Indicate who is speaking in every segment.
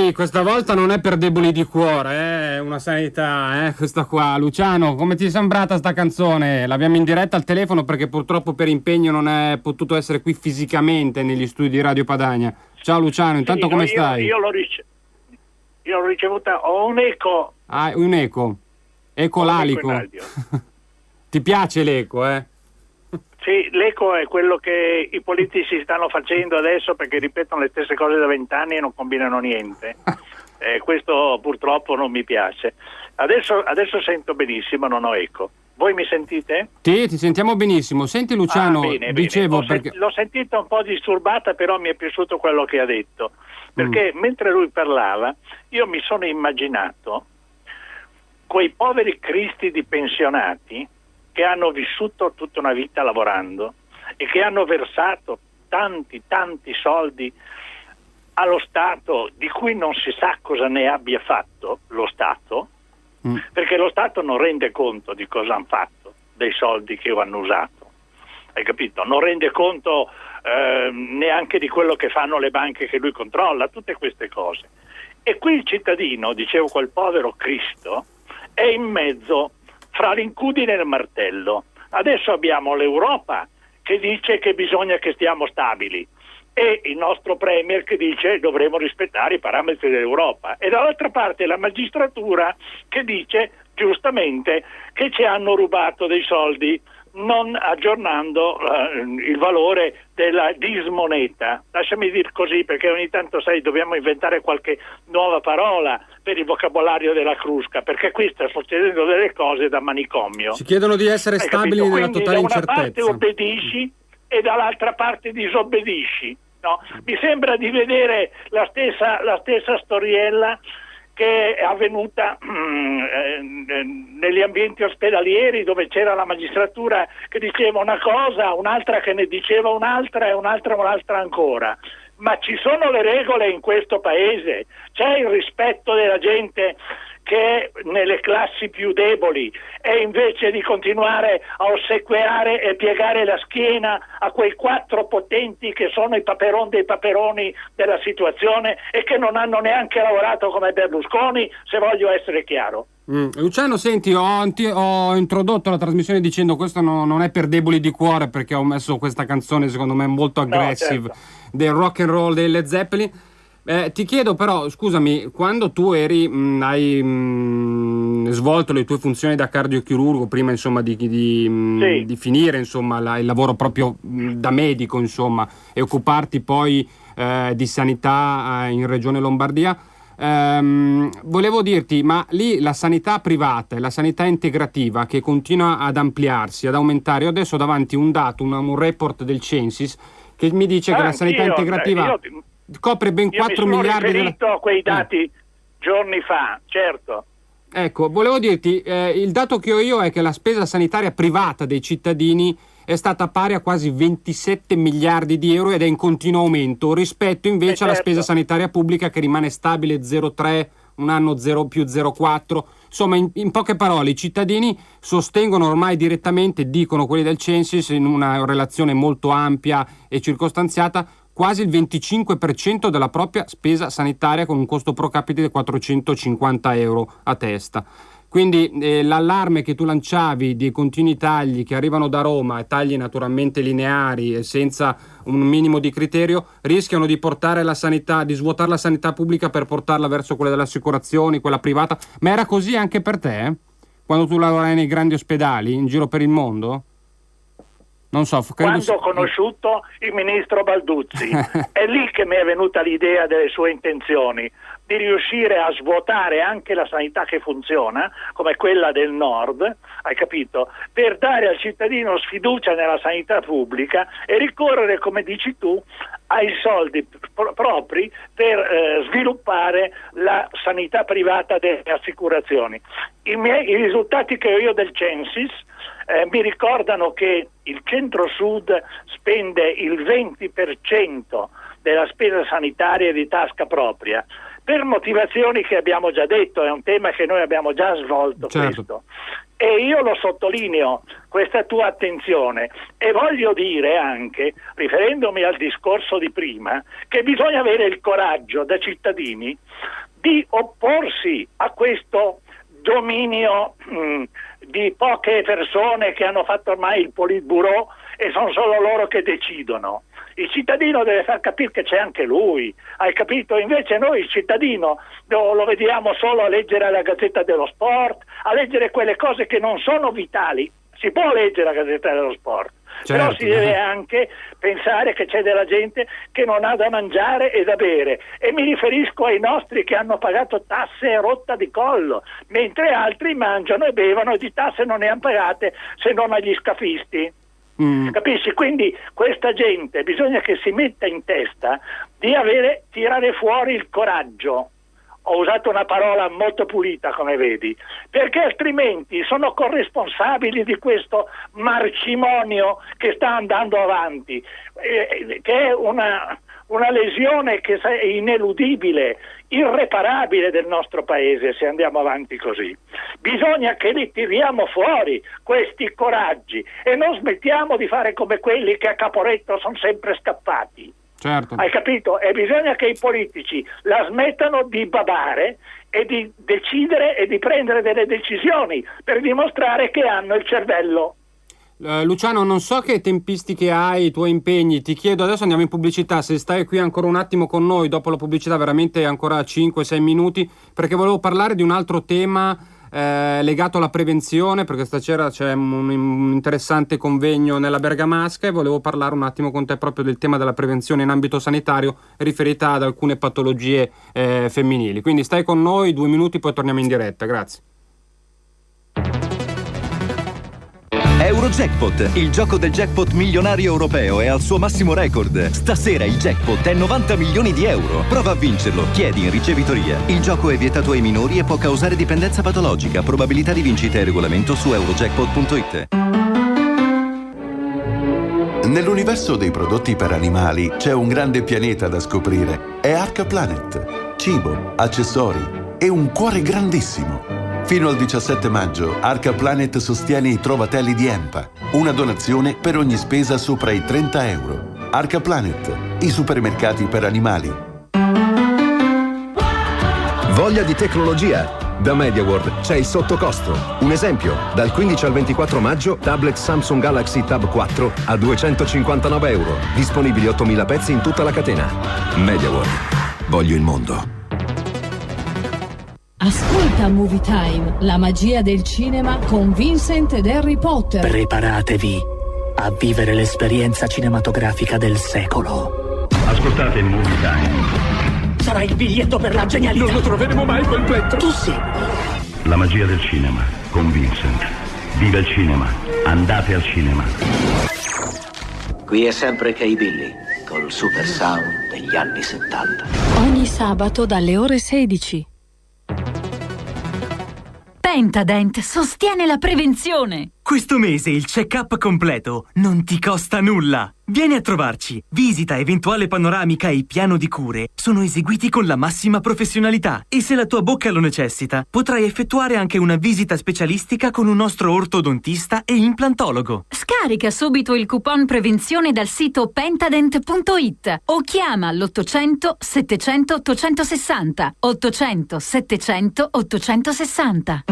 Speaker 1: Sì, questa volta non è per deboli di cuore, è una sanità, questa qua. Luciano, come ti è sembrata sta canzone? L'abbiamo in diretta al telefono perché purtroppo per impegno non è potuto essere qui fisicamente negli studi di Radio Padania. Ciao Luciano, intanto come stai?
Speaker 2: Io l'ho ricevuta, ho un eco.
Speaker 1: Ah, un eco. Eco l'alico. Ti piace l'eco,
Speaker 2: Sì, l'eco è quello che i politici stanno facendo adesso perché ripetono le stesse cose da 20 anni e non combinano niente. Questo purtroppo non mi piace. Adesso sento benissimo, non ho eco. Voi mi sentite?
Speaker 1: Sì, ti sentiamo benissimo. Senti Luciano, dicevo perché...
Speaker 2: L'ho sentita un po' disturbata, però mi è piaciuto quello che ha detto. Perché mentre lui parlava, io mi sono immaginato quei poveri cristi di pensionati che hanno vissuto tutta una vita lavorando e che hanno versato tanti soldi allo Stato di cui non si sa cosa ne abbia fatto lo Stato, perché lo Stato non rende conto di cosa hanno fatto dei soldi che hanno usato, hai capito? Non rende conto neanche di quello che fanno le banche che lui controlla, tutte queste cose. E qui il cittadino, dicevo, quel povero Cristo, è in mezzo fra l'incudine e il martello. Adesso abbiamo l'Europa che dice che bisogna che stiamo stabili e il nostro premier che dice che dovremo rispettare i parametri dell'Europa, e dall'altra parte la magistratura che dice giustamente che ci hanno rubato dei soldi non aggiornando il valore della dismoneta. Lasciami dire così, perché ogni tanto dobbiamo inventare qualche nuova parola per il vocabolario della crusca, perché qui sta succedendo delle cose da manicomio.
Speaker 1: Ci chiedono di essere stabili nella totale incertezza.
Speaker 2: Da una parte obbedisci e dall'altra parte disobbedisci. No? Mi sembra di vedere la stessa storiella che è avvenuta negli ambienti ospedalieri, dove c'era la magistratura che diceva una cosa, un'altra che ne diceva un'altra e un'altra ancora. Ma ci sono le regole in questo paese, c'è il rispetto della gente che è nelle classi più deboli, e invece di continuare a ossequiare e piegare la schiena a quei 4 potenti che sono i paperon dei paperoni della situazione e che non hanno neanche lavorato come Berlusconi, se voglio essere chiaro.
Speaker 1: Luciano, senti, ho introdotto la trasmissione dicendo questo non è per deboli di cuore, perché ho messo questa canzone secondo me molto aggressive, del rock and roll dei Led Zeppelin. Ti chiedo però, scusami, quando tu hai svolto le tue funzioni da cardiochirurgo, prima insomma di finire insomma il lavoro proprio da medico insomma, e occuparti poi di sanità in Regione Lombardia, volevo dirti, ma lì la sanità privata e la sanità integrativa che continua ad ampliarsi, ad aumentare, io adesso ho davanti un dato, un report del Censis che mi dice che la sanità integrativa copre ben 4 miliardi.
Speaker 2: Io mi sono riferito a quei dati giorni fa, certo.
Speaker 1: Ecco, volevo dirti, il dato che ho io è che la spesa sanitaria privata dei cittadini è stata pari a quasi 27 miliardi di euro ed è in continuo aumento rispetto invece alla spesa sanitaria pubblica, che rimane stabile 0,3, un anno 0 più 0,4. Insomma, in poche parole, i cittadini sostengono ormai direttamente, dicono quelli del Censis, in una relazione molto ampia e circostanziata, quasi il 25% della propria spesa sanitaria, con un costo pro capite di 450 euro a testa. Quindi l'allarme che tu lanciavi di continui tagli che arrivano da Roma, e tagli naturalmente lineari e senza un minimo di criterio, rischiano di portare la sanità, di svuotare la sanità pubblica per portarla verso quella delle assicurazioni, quella privata. Ma era così anche per te? Quando tu lavorai nei grandi ospedali in giro per il mondo? Non so,
Speaker 2: quando ho conosciuto il ministro Balduzzi è lì che mi è venuta l'idea delle sue intenzioni di riuscire a svuotare anche la sanità che funziona, come quella del nord, hai capito, per dare al cittadino sfiducia nella sanità pubblica e ricorrere, come dici tu, ai soldi propri per sviluppare la sanità privata delle assicurazioni. I risultati che ho io del Censis mi ricordano che il centro-sud spende il 20% della spesa sanitaria di tasca propria, per motivazioni che abbiamo già detto, è un tema che noi abbiamo già svolto, certo. Questo. E io lo sottolineo, questa tua attenzione, e voglio dire anche, riferendomi al discorso di prima, che bisogna avere il coraggio da cittadini di opporsi a questo dominio di poche persone che hanno fatto ormai il Politburo e sono solo loro che decidono. Il cittadino deve far capire che c'è anche lui, hai capito? Invece noi il cittadino lo vediamo solo a leggere la Gazzetta dello Sport, a leggere quelle cose che non sono vitali. Si può leggere la Gazzetta dello Sport,
Speaker 1: certo,
Speaker 2: però si deve anche pensare che c'è della gente che non ha da mangiare e da bere, e mi riferisco ai nostri che hanno pagato tasse rotta di collo, mentre altri mangiano e bevono e di tasse non ne hanno pagate se non agli scafisti. Capisci? Quindi questa gente bisogna che si metta in testa di tirare fuori il coraggio. Ho usato una parola molto pulita, come vedi, perché altrimenti sono corresponsabili di questo marcimonio che sta andando avanti, che è una lesione che è ineludibile, irreparabile del nostro paese se andiamo avanti così. Bisogna che li tiriamo fuori questi coraggi e non smettiamo di fare come quelli che a Caporetto sono sempre scappati.
Speaker 1: Certo.
Speaker 2: Hai capito? E bisogna che i politici la smettano di babare e di decidere e di prendere delle decisioni per dimostrare che hanno il cervello.
Speaker 1: Luciano, non so che tempistiche hai, i tuoi impegni, ti chiedo, adesso andiamo in pubblicità, se stai qui ancora un attimo con noi dopo la pubblicità, veramente ancora 5-6 minuti, perché volevo parlare di un altro tema legato alla prevenzione, perché stasera c'è un interessante convegno nella Bergamasca e volevo parlare un attimo con te proprio del tema della prevenzione in ambito sanitario riferita ad alcune patologie femminili. Quindi stai con noi 2 minuti, poi torniamo in diretta. Grazie.
Speaker 3: Eurojackpot, il gioco del jackpot milionario europeo, è al suo massimo record. Stasera il jackpot è 90 milioni di euro. Prova a vincerlo, chiedi in ricevitoria. Il gioco è vietato ai minori e può causare dipendenza patologica. Probabilità di vincita e regolamento su eurojackpot.it.
Speaker 4: Nell'universo dei prodotti per animali c'è un grande pianeta da scoprire. È Arca Planet. Cibo, accessori e un cuore grandissimo. Fino al 17 maggio, Arca Planet sostiene i trovatelli di EMPA. Una donazione per ogni spesa sopra i 30 euro. Arca Planet, i supermercati per animali.
Speaker 5: Voglia di tecnologia? Da MediaWorld c'è il sottocosto. Un esempio, dal 15 al 24 maggio, tablet Samsung Galaxy Tab 4 a 259 euro. Disponibili 8.000 pezzi in tutta la catena. MediaWorld. Voglio il mondo.
Speaker 6: Ascolta Movie Time, la magia del cinema con Vincent ed Harry Potter.
Speaker 7: Preparatevi a vivere l'esperienza cinematografica del secolo.
Speaker 8: Ascoltate Movie Time.
Speaker 7: Sarà il biglietto per la genialità.
Speaker 8: Non lo troveremo mai quel pezzo.
Speaker 7: Tu sì.
Speaker 8: La magia del cinema con Vincent. Viva il cinema. Andate al cinema.
Speaker 9: Qui è sempre Kay Billy, col super sound degli anni 70.
Speaker 6: Ogni sabato dalle ore 16.
Speaker 10: Pentadent sostiene la prevenzione.
Speaker 11: Questo mese il check-up completo non ti costa nulla. Vieni a trovarci. Visita, eventuale panoramica e piano di cure sono eseguiti con la massima professionalità. E se la tua bocca lo necessita, potrai effettuare anche una visita specialistica con un nostro ortodontista e implantologo.
Speaker 10: Scarica subito il coupon prevenzione dal sito pentadent.it o chiama l'800 700 860. 800 700 860.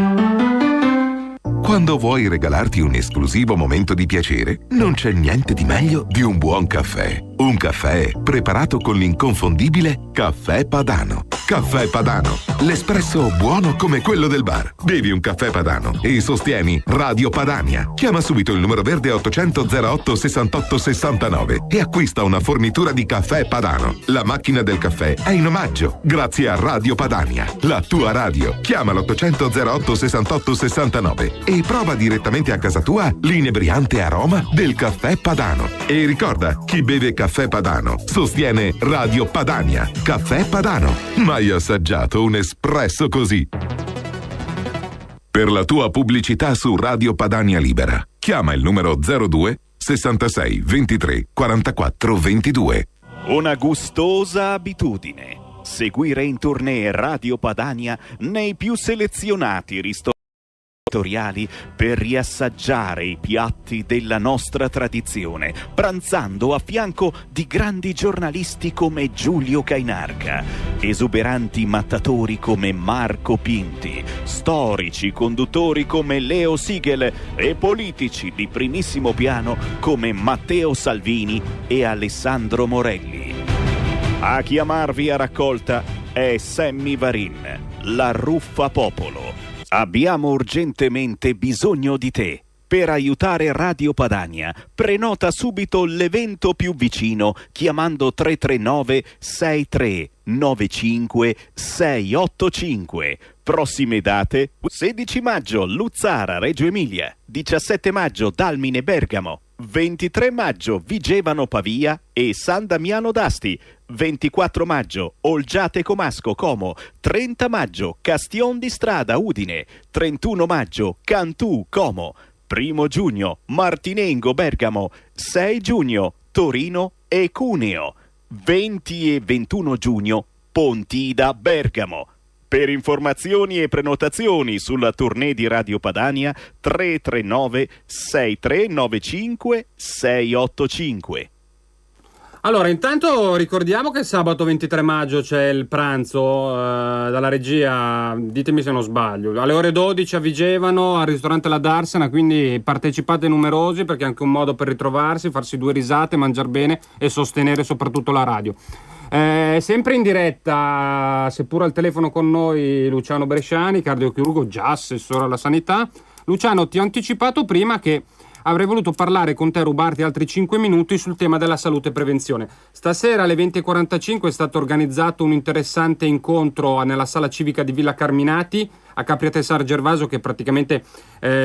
Speaker 12: Quando vuoi regalarti un esclusivo momento di piacere, non c'è niente di meglio di un buon caffè. Un caffè preparato con l'inconfondibile Caffè Padano. Caffè Padano, l'espresso buono come quello del bar. Bevi un caffè Padano e sostieni Radio Padania. Chiama subito il numero verde 800 08 68 69 e acquista una fornitura di Caffè Padano. La macchina del caffè è in omaggio, grazie a Radio Padania, la tua radio. Chiama l'800 08 68 69 e prova direttamente a casa tua l'inebriante aroma del Caffè Padano. E ricorda, chi beve Caffè Padano sostiene Radio Padania. Caffè Padano. Mai assaggiato un espresso così? Per la tua pubblicità su Radio Padania Libera, chiama il numero 02 66 23 44 22.
Speaker 13: Una gustosa abitudine: seguire in tournée Radio Padania nei più selezionati ristoranti editoriali per riassaggiare i piatti della nostra tradizione, pranzando a fianco di grandi giornalisti come Giulio Cainarca, esuberanti mattatori come Marco Pinti, storici conduttori come Leo Siegel e politici di primissimo piano come Matteo Salvini e Alessandro Morelli. A chiamarvi a raccolta è Sammy Varin, la Ruffa Popolo. Abbiamo urgentemente bisogno di te. Per aiutare Radio Padania, prenota subito l'evento più vicino chiamando 339 6395 685. Prossime date: 16 maggio Luzzara, Reggio Emilia, 17 maggio Dalmine, Bergamo, 23 maggio Vigevano, Pavia e San Damiano d'Asti, 24 maggio Olgiate, Comasco, Como, 30 maggio Castion di Strada, Udine, 31 maggio Cantù, Como, 1 giugno Martinengo, Bergamo, 6 giugno Torino e Cuneo, 20 e 21 giugno Pontida, Bergamo. Per informazioni e prenotazioni sulla tournée di Radio Padania 339 6395 685.
Speaker 1: Allora, intanto ricordiamo che sabato 23 maggio c'è il pranzo dalla regia, ditemi se non sbaglio, alle ore 12 a Vigevano, al ristorante La Darsena, quindi partecipate numerosi perché è anche un modo per ritrovarsi, farsi due risate, mangiare bene e sostenere soprattutto la radio. Sempre in diretta, seppur al telefono con noi, Luciano Bresciani, cardiochirurgo, già assessore alla sanità. Luciano, ti ho anticipato prima che avrei voluto parlare con te, rubarti altri 5 minuti sul tema della salute e prevenzione. Stasera alle 20.45 è stato organizzato un interessante incontro nella sala civica di Villa Carminati a Capriatessar Gervaso, che è praticamente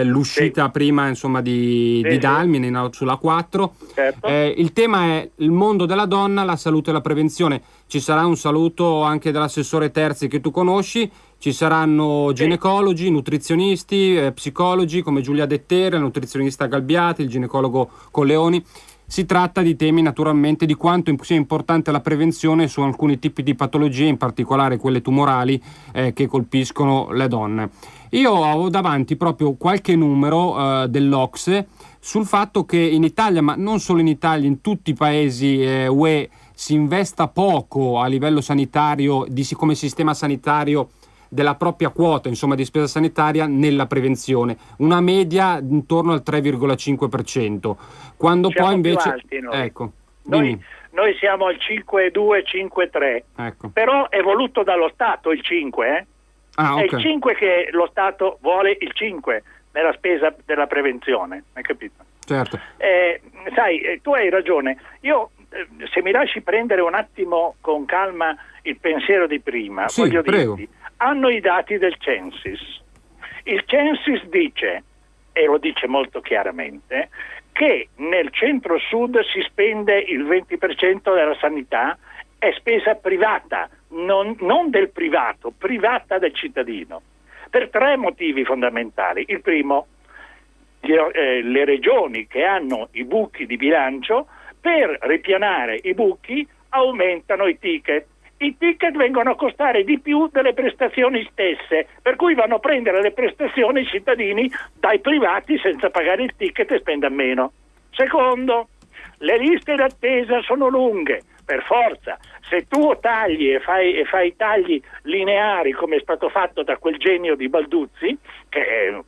Speaker 1: l'uscita prima, insomma, di Dalmine, sulla 4.
Speaker 2: Certo.
Speaker 1: Il tema è il mondo della donna, la salute e la prevenzione. Ci sarà un saluto anche dell'assessore Terzi che tu conosci. Ci saranno ginecologi, nutrizionisti, psicologi come Giulia Dettere, la nutrizionista Galbiati, il ginecologo Colleoni. Si tratta di temi naturalmente di quanto sia importante la prevenzione su alcuni tipi di patologie, in particolare quelle tumorali che colpiscono le donne. Io ho davanti proprio qualche numero dell'Ocse sul fatto che in Italia, ma non solo in Italia, in tutti i paesi UE si investa poco a livello sanitario, come sistema sanitario, della propria quota, insomma, di spesa sanitaria nella prevenzione, una media intorno al 3,5%, quando
Speaker 2: siamo
Speaker 1: poi invece
Speaker 2: più alti noi.
Speaker 1: Ecco,
Speaker 2: noi siamo al 5,2, 5,3,
Speaker 1: ecco.
Speaker 2: Però è voluto dallo Stato il 5,
Speaker 1: Ah,
Speaker 2: è
Speaker 1: okay.
Speaker 2: il 5 che lo Stato vuole, il 5 nella spesa della prevenzione, hai capito?
Speaker 1: Certo.
Speaker 2: Sai, tu hai ragione. Io, se mi lasci prendere un attimo con calma il pensiero di prima,
Speaker 1: sì,
Speaker 2: voglio
Speaker 1: prego.
Speaker 2: dirti, hanno i dati del Censis. Il Censis dice, e lo dice molto chiaramente, che nel centro-sud si spende il 20% della sanità, è spesa privata, non del privato, privata del cittadino, per 3 motivi fondamentali. Il primo, le regioni che hanno i buchi di bilancio, per ripianare i buchi aumentano i ticket. I ticket vengono a costare di più delle prestazioni stesse, per cui vanno a prendere le prestazioni i cittadini dai privati senza pagare il ticket e spendano meno. Secondo, le liste d'attesa sono lunghe, per forza. Se tu tagli e fai tagli lineari come è stato fatto da quel genio di Balduzzi, che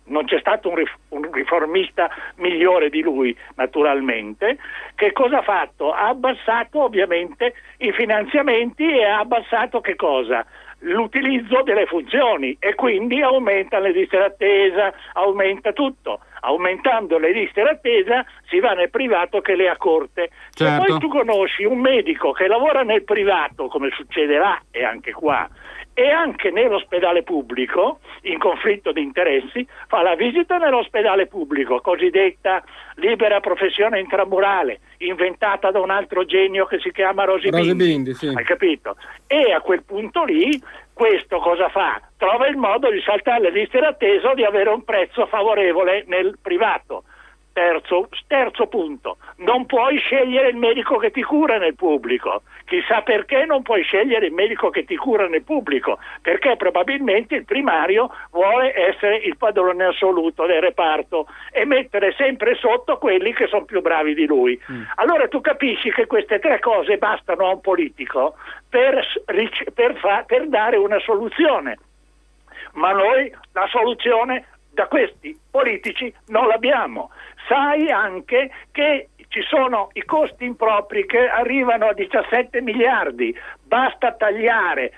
Speaker 2: non c'è stato un riformista migliore di lui, naturalmente, che cosa ha fatto? Ha abbassato ovviamente i finanziamenti e ha abbassato che cosa? L'utilizzo delle funzioni, e quindi aumenta le liste d'attesa, aumenta tutto. Aumentando le liste d'attesa si va nel privato che le ha corte.
Speaker 1: Certo.
Speaker 2: Se poi tu conosci un medico che lavora nel privato, come succederà e anche qua, e anche nell'ospedale pubblico, in conflitto di interessi, fa la visita nell'ospedale pubblico, cosiddetta libera professione intramurale, inventata da un altro genio che si chiama Rosy Bindi,
Speaker 1: sì.
Speaker 2: Hai capito? E a quel punto lì, questo cosa fa? Trova il modo di saltare le liste d'attesa o di avere un prezzo favorevole nel privato. Terzo punto, non puoi scegliere il medico che ti cura nel pubblico, Chissà perché non puoi scegliere il medico che ti cura nel pubblico, perché probabilmente il primario vuole essere il padrone assoluto del reparto e mettere sempre sotto quelli che sono più bravi di lui. Allora tu capisci che queste tre cose bastano a un politico per dare una soluzione, ma noi la soluzione da questi politici non l'abbiamo. Sai anche che ci sono i costi impropri che arrivano a 17 miliardi, basta tagliare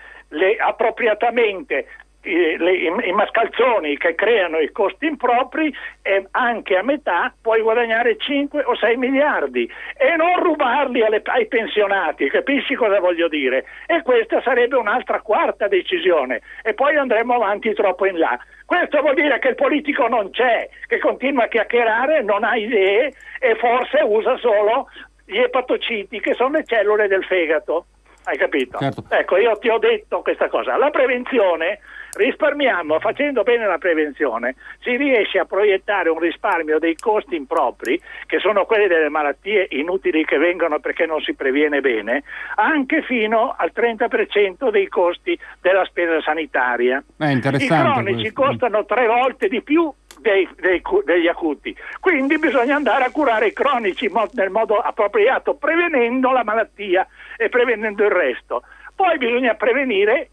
Speaker 2: appropriatamente i mascalzoni che creano i costi impropri e anche a metà puoi guadagnare 5 o 6 miliardi e non rubarli ai pensionati, capisci cosa voglio dire? E questa sarebbe un'altra quarta decisione e poi andremo avanti troppo in là. Questo vuol dire che il politico non c'è, che continua a chiacchierare, non ha idee e forse usa solo gli epatociti, che sono le cellule del fegato. Hai capito?
Speaker 1: Certo.
Speaker 2: Ecco, io ti ho detto questa cosa. La prevenzione, risparmiamo, facendo bene la prevenzione, si riesce a proiettare un risparmio dei costi impropri, che sono quelli delle malattie inutili che vengono perché non si previene bene, anche fino al 30% dei costi della spesa sanitaria.
Speaker 1: È interessante.
Speaker 2: I cronici costano 3 volte di più degli acuti, quindi bisogna andare a curare i cronici nel modo appropriato, prevenendo la malattia e prevenendo il resto. Poi bisogna prevenire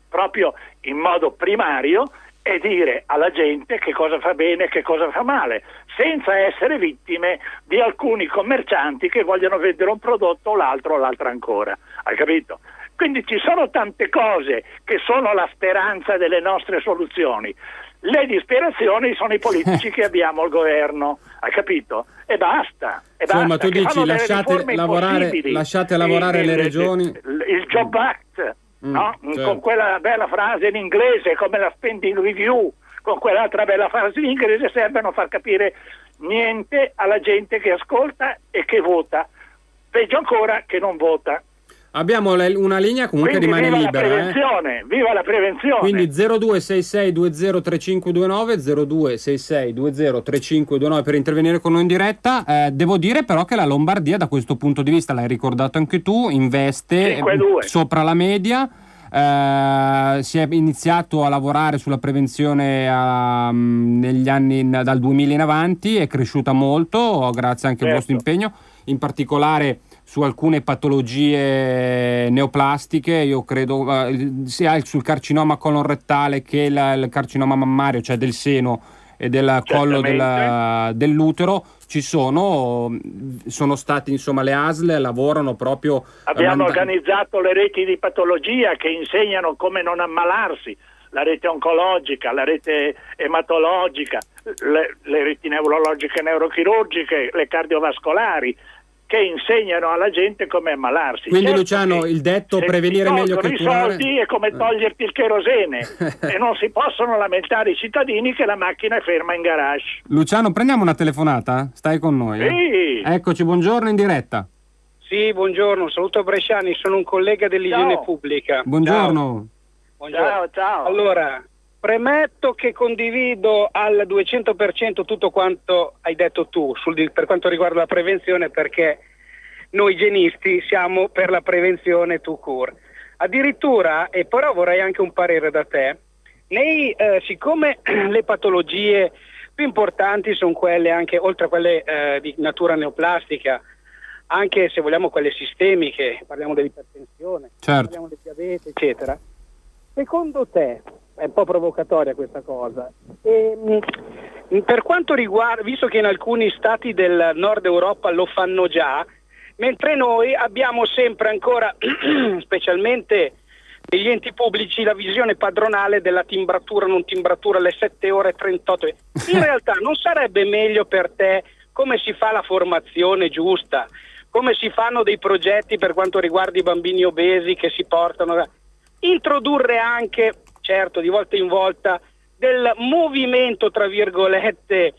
Speaker 2: proprio in modo primario e dire alla gente che cosa fa bene e che cosa fa male, senza essere vittime di alcuni commercianti che vogliono vendere un prodotto o l'altro ancora. Hai capito? Quindi ci sono tante cose che sono la speranza delle nostre soluzioni. Le disperazioni sono i politici che abbiamo al governo, hai capito? E basta.
Speaker 1: Insomma, tu dici lasciate lavorare le regioni.
Speaker 2: Il Job Act, no?
Speaker 1: Certo.
Speaker 2: Con quella bella frase in inglese, come la spending review, con quell'altra bella frase in inglese, servono a far capire niente alla gente che ascolta e che vota. Peggio ancora che non vota.
Speaker 1: Abbiamo una linea comunque
Speaker 2: Quindi
Speaker 1: rimane
Speaker 2: viva
Speaker 1: libera.
Speaker 2: La prevenzione, viva la prevenzione.
Speaker 1: Quindi 0266203529, 0266203529 per intervenire con noi in diretta. Devo dire però che la Lombardia da questo punto di vista, l'hai ricordato anche tu, investe sopra la media. Si è iniziato a lavorare sulla prevenzione negli anni dal 2000 in avanti, è cresciuta molto grazie anche al vostro impegno, in particolare su alcune patologie neoplastiche. Io credo sia sul carcinoma colon-rettale che il carcinoma mammario, cioè del seno e del collo dell'utero. Sono stati, insomma, le ASL lavorano proprio.
Speaker 2: Abbiamo organizzato le reti di patologia che insegnano come non ammalarsi, la rete oncologica, la rete ematologica, le reti neurologiche e neurochirurgiche, le cardiovascolari, che insegnano alla gente come ammalarsi.
Speaker 1: Quindi certo, Luciano, il detto prevenire meglio che curare.
Speaker 2: I soldi è come toglierti il cherosene e non si possono lamentare i cittadini che la macchina è ferma in garage.
Speaker 1: Ciano, prendiamo una telefonata? Stai con noi?
Speaker 2: Sì.
Speaker 1: Eccoci, buongiorno in diretta.
Speaker 14: Sì, buongiorno, saluto Bresciani, sono un collega dell'igiene pubblica.
Speaker 1: Buongiorno.
Speaker 2: Ciao.
Speaker 14: Allora, premetto che condivido al 200% tutto quanto hai detto tu per quanto riguarda la prevenzione, perché noi igienisti siamo per la prevenzione tout court. Addirittura, e però vorrei anche un parere da te, siccome le patologie più importanti sono quelle anche, oltre a quelle di natura neoplastica, anche se vogliamo quelle sistemiche, parliamo dell'ipertensione, parliamo del diabete, eccetera. Secondo te, è un po' provocatoria questa cosa, per quanto riguarda, visto che in alcuni stati del nord Europa lo fanno già, mentre noi abbiamo sempre ancora, specialmente negli enti pubblici, la visione padronale della timbratura, non timbratura, alle 7 ore e 38. In realtà non sarebbe meglio per te come si fa la formazione giusta, come si fanno dei progetti per quanto riguarda i bambini obesi che si portano, introdurre anche, certo di volta in volta, del movimento tra virgolette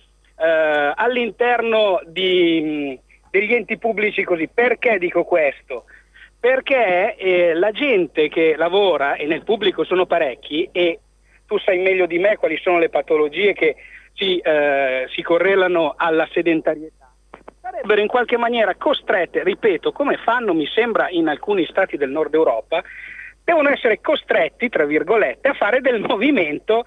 Speaker 14: all'interno degli enti pubblici così. Perché dico questo? Perché la gente che lavora, e nel pubblico sono parecchi, e tu sai meglio di me quali sono le patologie che si correlano alla sedentarietà, sarebbero in qualche maniera costrette, ripeto, come fanno mi sembra in alcuni stati del nord Europa, devono essere costretti, tra virgolette, a fare del movimento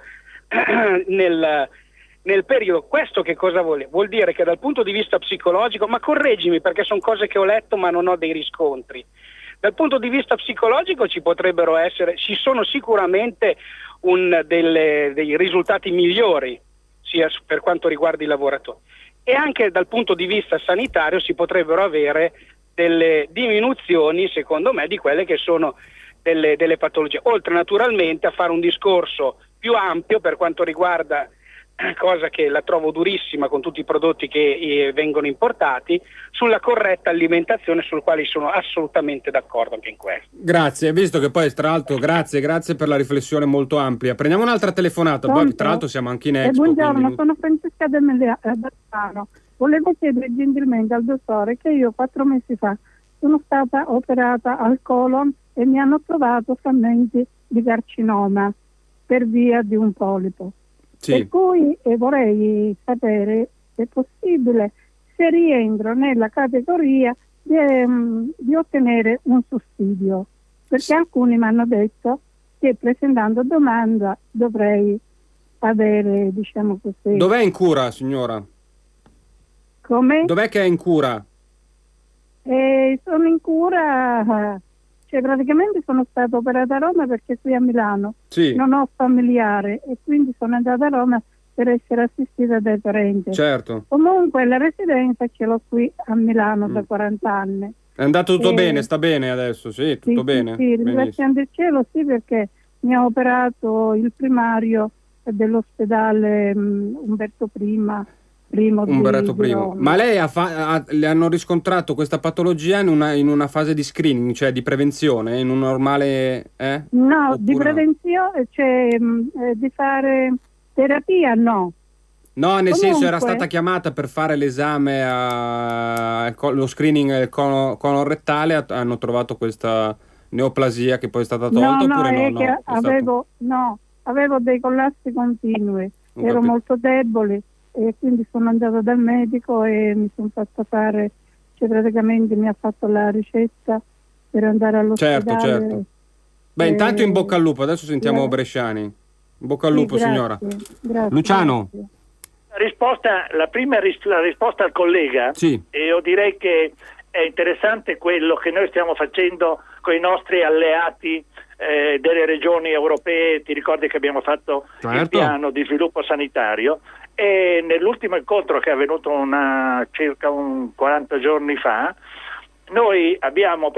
Speaker 14: nel periodo. Questo che cosa vuole? Vuol dire che dal punto di vista psicologico, ma correggimi perché sono cose che ho letto ma non ho dei riscontri, dal punto di vista psicologico ci sono sicuramente dei risultati migliori, sia per quanto riguarda i lavoratori, e anche dal punto di vista sanitario si potrebbero avere delle diminuzioni, secondo me, di quelle che sono delle patologie, oltre naturalmente a fare un discorso più ampio per quanto riguarda, cosa che la trovo durissima con tutti i prodotti che vengono importati, sulla corretta alimentazione, sul quale sono assolutamente d'accordo anche in questo.
Speaker 1: Grazie, visto che poi tra l'altro grazie per la riflessione molto ampia. Prendiamo un'altra telefonata, poi tra l'altro siamo anche in Expo.
Speaker 15: Buongiorno,
Speaker 1: quindi...
Speaker 15: sono Francesca da Milano. Volevo chiedere gentilmente al dottore che io 4 mesi fa sono stata operata al colon e mi hanno trovato frammenti di carcinoma per via di un polipo.
Speaker 1: Sì.
Speaker 15: Per cui vorrei sapere, se è possibile, se rientro nella categoria di ottenere un sussidio, perché alcuni mi hanno detto che presentando domanda dovrei avere, diciamo così.
Speaker 1: Dov'è in cura, signora?
Speaker 15: Come?
Speaker 1: Dov'è che è in cura?
Speaker 15: Sono in cura, cioè praticamente sono stata operata a Roma perché qui a Milano non ho familiare e quindi sono andata a Roma per essere assistita dai parenti.
Speaker 1: Certo.
Speaker 15: Comunque la residenza ce l'ho qui a Milano da 40 anni.
Speaker 1: È andato tutto bene, sta bene adesso, sì, tutto bene.
Speaker 15: Sì, ringraziando il cielo, sì, perché mi ha operato il primario dell'ospedale Umberto I. Ma lei le hanno riscontrato questa patologia in una fase di screening, cioè di prevenzione, in un normale... No,
Speaker 1: oppure
Speaker 15: di prevenzione, cioè di fare terapia, no.
Speaker 1: No, nel senso era stata chiamata per fare l'esame, lo screening colon rettale, hanno trovato questa neoplasia che poi è stata tolta oppure no?
Speaker 15: Che avevo dei collassi continui, ero molto debole. E quindi sono andata dal medico e mi sono fatta fare, cioè praticamente mi ha fatto la ricetta per andare all'ospedale.
Speaker 1: Certo. Beh, intanto in bocca al lupo, adesso sentiamo Bresciani. In bocca al lupo, signora.
Speaker 15: Grazie,
Speaker 1: Luciano.
Speaker 2: La risposta al collega, e io direi che è interessante quello che noi stiamo facendo con i nostri alleati delle regioni europee. Ti ricordi che abbiamo fatto il piano di sviluppo sanitario? E nell'ultimo incontro che è avvenuto circa 40 giorni fa, noi abbiamo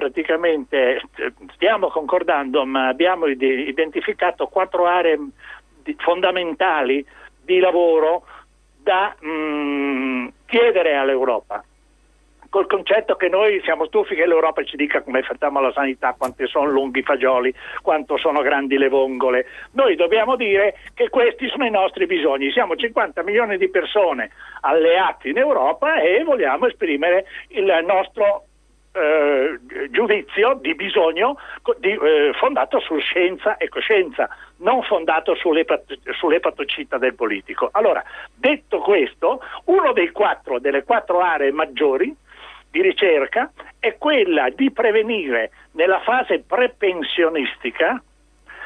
Speaker 2: stiamo concordando, ma abbiamo identificato 4 aree fondamentali di lavoro da chiedere all'Europa, col concetto che noi siamo stufi che l'Europa ci dica come facciamo la sanità, quanti sono lunghi i fagioli, quanto sono grandi le vongole. Noi dobbiamo dire che questi sono i nostri bisogni. Siamo 50 milioni di persone alleati in Europa e vogliamo esprimere il nostro giudizio di bisogno fondato su scienza e coscienza, non fondato sull'epatocita del politico. Allora, detto questo, delle 4 aree maggiori di ricerca è quella di prevenire nella fase prepensionistica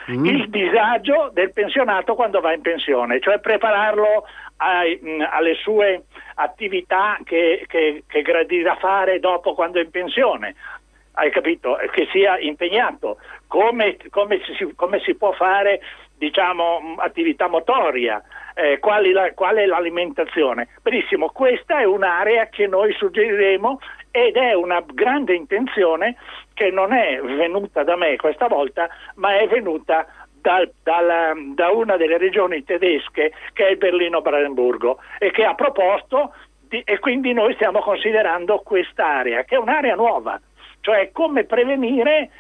Speaker 2: il disagio del pensionato quando va in pensione, cioè prepararlo alle sue attività che gradirà fare dopo quando è in pensione. Hai capito? Che sia impegnato, come si può fare, diciamo, attività motoria, qual è l'alimentazione. Benissimo, questa è un'area che noi suggeriremo ed è una grande intenzione che non è venuta da me questa volta, ma è venuta da una delle regioni tedesche, che è il Berlino-Brandeburgo, e che ha proposto, e quindi noi stiamo considerando quest'area, che è un'area nuova, cioè come prevenire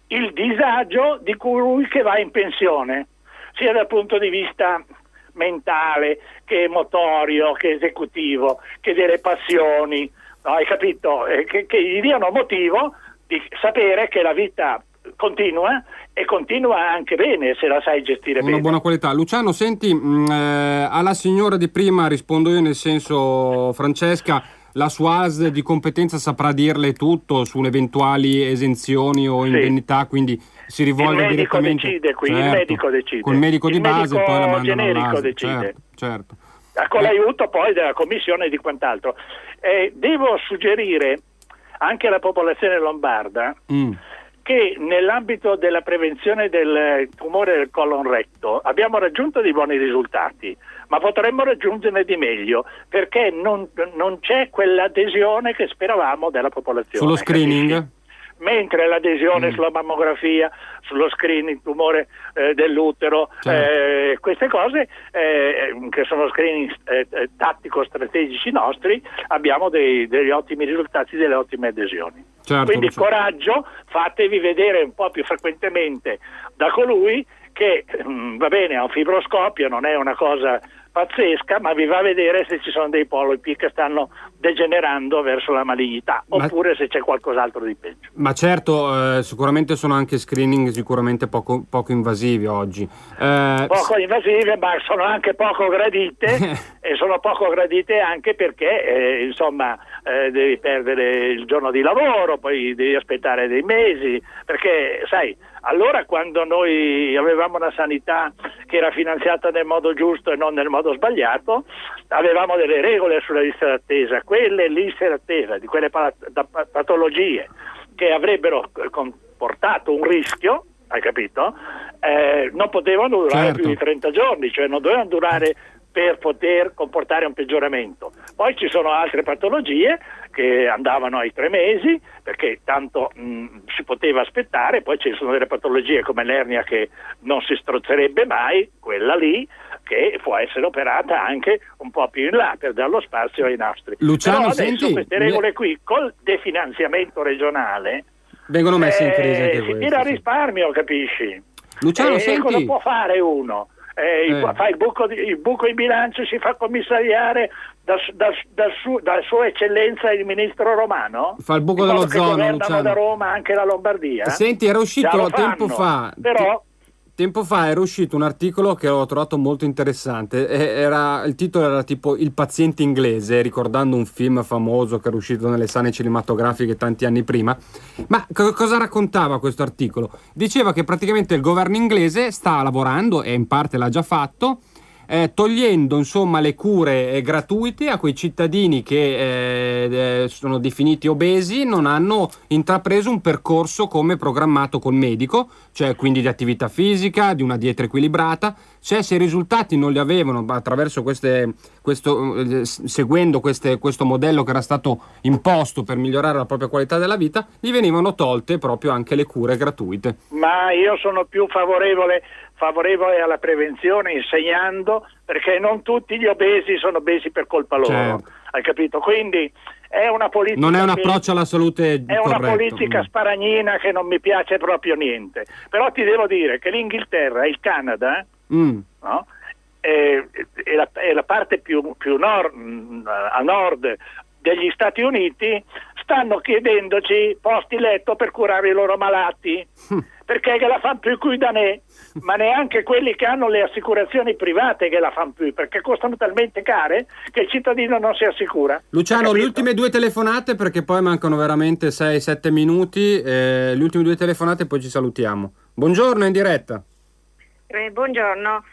Speaker 2: il disagio di colui che va in pensione, sia dal punto di vista mentale, che motorio, che esecutivo, che delle passioni, no, hai capito? Che gli diano motivo di sapere che la vita continua e continua anche bene se la sai gestire bene.
Speaker 1: Una buona qualità. Luciano, senti, alla signora di prima rispondo io, nel senso, Francesca, la SUAS di competenza saprà dirle tutto sulle eventuali esenzioni o indennità, quindi si rivolge direttamente.
Speaker 2: Decide qui, il medico decide.
Speaker 1: Col medico di base poi la mandano
Speaker 2: generico
Speaker 1: all'ASL.
Speaker 2: decide.
Speaker 1: Certo.
Speaker 2: Con l'aiuto poi della commissione e di quant'altro. Devo suggerire anche alla popolazione lombarda che nell'ambito della prevenzione del tumore del colon retto abbiamo raggiunto dei buoni risultati, ma potremmo raggiungerne di meglio, perché non c'è quell'adesione che speravamo della popolazione.
Speaker 1: Sullo screening?
Speaker 2: Capisci? Mentre l'adesione sulla mammografia, sullo screening tumore dell'utero, queste cose che sono screening tattico-strategici nostri, abbiamo degli ottimi risultati, delle ottime adesioni. Quindi coraggio, fatevi vedere un po' più frequentemente da colui che va bene, ha un fibroscopio, non è una cosa pazzesca, ma vi va a vedere se ci sono dei polipi che stanno degenerando verso la malignità, oppure se c'è qualcos'altro di peggio.
Speaker 1: Ma certo, sicuramente sono anche screening sicuramente poco invasivi oggi.
Speaker 2: Poco invasive, ma sono anche poco gradite e sono poco gradite anche perché devi perdere il giorno di lavoro, poi devi aspettare dei mesi, perché sai, allora quando noi avevamo una sanità che era finanziata nel modo giusto e non nel modo sbagliato, avevamo delle regole sulla lista d'attesa, quelle liste d'attesa di quelle patologie che avrebbero comportato un rischio, hai capito? Non potevano durare più di 30 giorni, cioè non dovevano durare per poter comportare un peggioramento. Poi ci sono altre patologie che andavano ai 3 mesi perché tanto si poteva aspettare, poi ci sono delle patologie come l'ernia che non si strozzerebbe mai, quella lì che può essere operata anche un po' più in là per dar lo spazio ai nostri.
Speaker 1: Luciano,
Speaker 2: però adesso
Speaker 1: senti,
Speaker 2: queste regole qui col definanziamento regionale
Speaker 1: vengono messe in crisi anche
Speaker 2: si
Speaker 1: queste.
Speaker 2: tira a risparmio, capisci?
Speaker 1: Luciano, senti,
Speaker 2: cosa può fare uno? Fa il buco in bilancio, si fa commissariare da sua eccellenza il ministro Romano?
Speaker 1: Fa il buco dello zono,
Speaker 2: Luciano. Da Roma anche la Lombardia?
Speaker 1: Senti, era uscito tempo fa era uscito un articolo che ho trovato molto interessante. Il titolo era tipo Il paziente inglese, ricordando un film famoso che era uscito nelle sale cinematografiche tanti anni prima. Ma cosa raccontava questo articolo? Diceva che praticamente il governo inglese sta lavorando, e in parte l'ha già fatto, togliendo insomma le cure gratuite a quei cittadini che sono definiti obesi, non hanno intrapreso un percorso come programmato col medico, cioè quindi di attività fisica, di una dieta equilibrata. Cioè, se i risultati non li avevano attraverso seguendo questo modello che era stato imposto per migliorare la propria qualità della vita, gli venivano tolte proprio anche le cure gratuite.
Speaker 2: Ma io sono più favorevole alla prevenzione, insegnando, perché non tutti gli obesi sono obesi per colpa loro, certo. Hai capito? Quindi è una politica,
Speaker 1: non è un approccio alla salute
Speaker 2: è
Speaker 1: corretto.
Speaker 2: Una politica sparagnina che non mi piace proprio niente. Però ti devo dire che l'Inghilterra e il Canada, no? è la parte più a nord degli Stati Uniti, stanno chiedendoci posti letto per curare i loro malati, perché che la fanno più qui da me, ma neanche quelli che hanno le assicurazioni private che la fanno più, perché costano talmente care che il cittadino non si assicura.
Speaker 1: Luciano, le ultime 2 telefonate, perché poi mancano veramente 6-7 minuti, le ultime 2 telefonate e poi ci salutiamo. Buongiorno, in diretta.
Speaker 16: Buongiorno.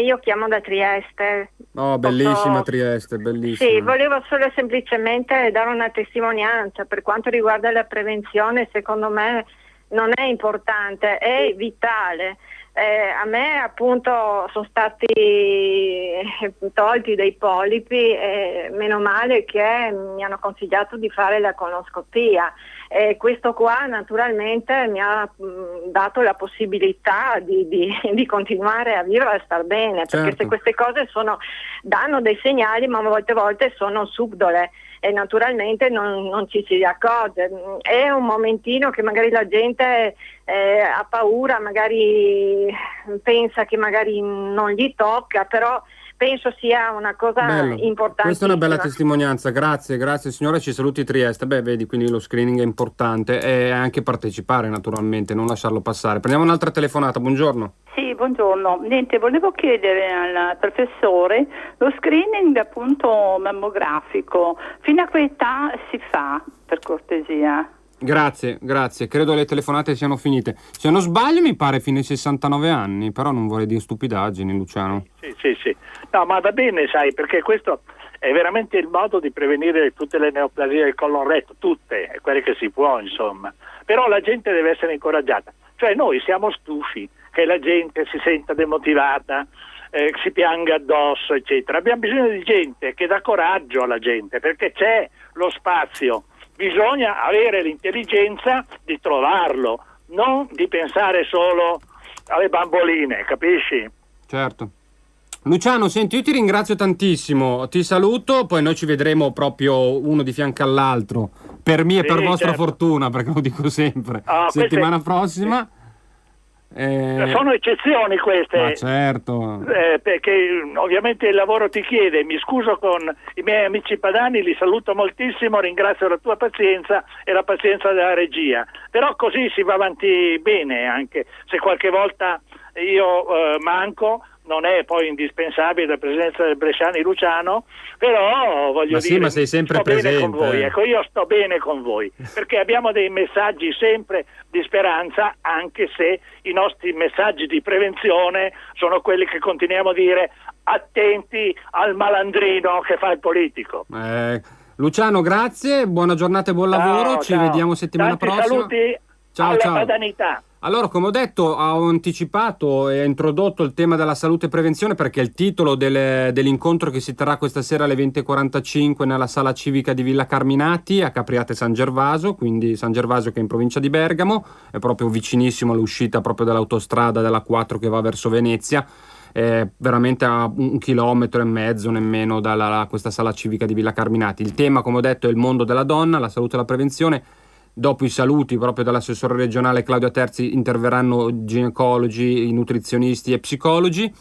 Speaker 16: Io chiamo da Trieste.
Speaker 1: Oh, bellissima Trieste, bellissima.
Speaker 16: Sì, volevo solo semplicemente dare una testimonianza per quanto riguarda la prevenzione. Secondo me non è importante, è vitale. A me appunto sono stati tolti dei polipi, meno male che mi hanno consigliato di fare la colonoscopia. Questo qua naturalmente mi ha dato la possibilità di continuare a vivere e a star bene, perché
Speaker 1: certo.
Speaker 16: Se queste cose danno dei segnali, ma molte volte sono subdole e naturalmente non ci si accorge. È un momentino che magari la gente ha paura, magari pensa che magari non gli tocca, però penso sia una cosa importante.
Speaker 1: Questa è una bella testimonianza, grazie signora, ci saluti Trieste. Vedi, quindi lo screening è importante e anche partecipare naturalmente, non lasciarlo passare. Prendiamo un'altra telefonata, buongiorno.
Speaker 17: Sì, buongiorno. Niente, volevo chiedere al professore lo screening appunto mammografico, fino a che età si fa, per cortesia?
Speaker 1: Grazie, credo le telefonate siano finite. Se non sbaglio mi pare fino ai 69 anni, però non vorrei dire stupidaggini, Luciano.
Speaker 2: Sì. No, ma va bene, sai, perché questo è veramente il modo di prevenire tutte le neoplasie del colon retto, tutte, quelle che si può, insomma. Però la gente deve essere incoraggiata. Cioè noi siamo stufi che la gente si senta demotivata, si pianga addosso, eccetera. Abbiamo bisogno di gente che dà coraggio alla gente, perché c'è lo spazio. Bisogna avere l'intelligenza di trovarlo, non di pensare solo alle bamboline, capisci?
Speaker 1: Certo. Luciano, senti, io ti ringrazio tantissimo, ti saluto, poi noi ci vedremo proprio uno di fianco all'altro, per mia e per vostra fortuna, perché lo dico sempre. Settimana prossima.
Speaker 2: Sono eccezioni queste.
Speaker 1: Ma certo.
Speaker 2: Perché ovviamente il lavoro ti chiede. Mi scuso con i miei amici padani, li saluto moltissimo, ringrazio la tua pazienza e la pazienza della regia. Però così si va avanti bene, anche se qualche volta io manco. Non è poi indispensabile la presenza del Bresciani Luciano, però voglio dire,
Speaker 1: ma sei sempre presente.
Speaker 2: Bene con voi. Ecco, io sto bene con voi, perché abbiamo dei messaggi sempre di speranza, anche se i nostri messaggi di prevenzione sono quelli che continuiamo a dire: attenti al malandrino che fa il politico.
Speaker 1: Luciano, grazie, buona giornata e buon lavoro, ci vediamo settimana prossima.
Speaker 2: Saluti alla padanità.
Speaker 1: Allora, come ho detto, ho anticipato e introdotto il tema della salute e prevenzione perché è il titolo dell'incontro che si terrà questa sera alle 20:45 nella sala civica di Villa Carminati a Capriate San Gervaso, quindi San Gervaso che è in provincia di Bergamo, è proprio vicinissimo all'uscita proprio dall'autostrada della 4 che va verso Venezia, è veramente a 1,5 chilometri nemmeno da questa sala civica di Villa Carminati. Il tema, come ho detto, è il mondo della donna, la salute e la prevenzione. Dopo i saluti proprio dall'assessore regionale Claudia Terzi interverranno ginecologi, nutrizionisti e psicologi.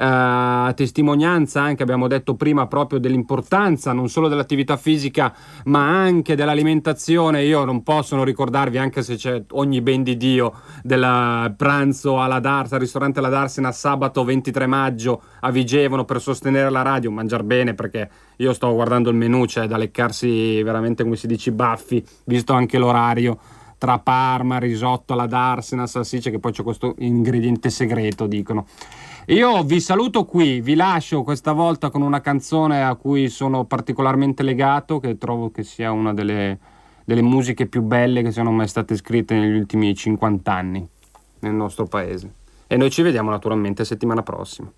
Speaker 1: Testimonianza anche, abbiamo detto prima, proprio dell'importanza non solo dell'attività fisica ma anche dell'alimentazione. Io non posso non ricordarvi, anche se c'è ogni ben di Dio, del pranzo al ristorante alla Darsena sabato 23 maggio a Vigevano per sostenere la radio, mangiar bene, perché io sto guardando il menù, c'è da leccarsi veramente, come si dice, i baffi, visto anche l'orario, tra Parma, risotto alla Darsena, salsiccia, che poi c'è questo ingrediente segreto, dicono. Io vi saluto qui, vi lascio questa volta con una canzone a cui sono particolarmente legato, che trovo che sia una delle musiche più belle che siano mai state scritte negli ultimi 50 anni nel nostro paese. E noi ci vediamo naturalmente settimana prossima.